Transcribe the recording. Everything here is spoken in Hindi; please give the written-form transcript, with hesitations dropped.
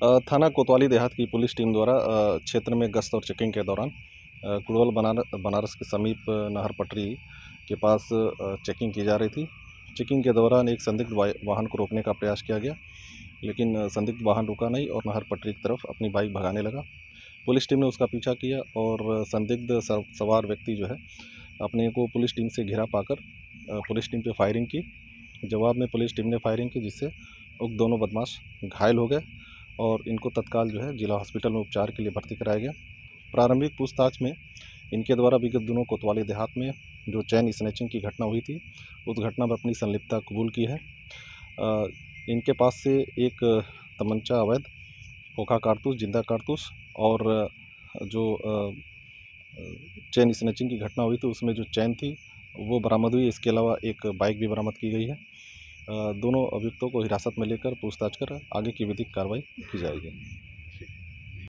थाना कोतवाली देहात की पुलिस टीम द्वारा क्षेत्र में गश्त और चेकिंग के दौरान कुड़वल बनारस के समीप नहर पटरी के पास चेकिंग की जा रही थी। चेकिंग के दौरान एक संदिग्ध वाहन को रोकने का प्रयास किया गया, लेकिन संदिग्ध वाहन रुका नहीं और नहर पटरी की तरफ अपनी बाइक भगाने लगा। पुलिस टीम ने उसका पीछा किया और संदिग्ध सवार व्यक्ति जो है अपने को पुलिस टीम से घिरा पाकर पुलिस टीम पे फायरिंग की। जवाब में पुलिस टीम ने फायरिंग की, जिससे उक्त दोनों बदमाश घायल हो गए और इनको तत्काल जो है जिला हॉस्पिटल में उपचार के लिए भर्ती कराया गया। प्रारंभिक पूछताछ में इनके द्वारा विगत दिनों कोतवाली देहात में जो चैन स्नैचिंग की घटना हुई थी, उस घटना में अपनी संलिप्तता कबूल की है। इनके पास से एक तमंचा अवैध, खोखा कारतूस, जिंदा कारतूस और जो चैन स्नैचिंग की घटना हुई थी उसमें जो चैन थी वो बरामद हुई। इसके अलावा एक बाइक भी बरामद की गई है। दोनों अभियुक्तों को हिरासत में लेकर पूछताछ कर आगे की विधिक कार्रवाई की जाएगी।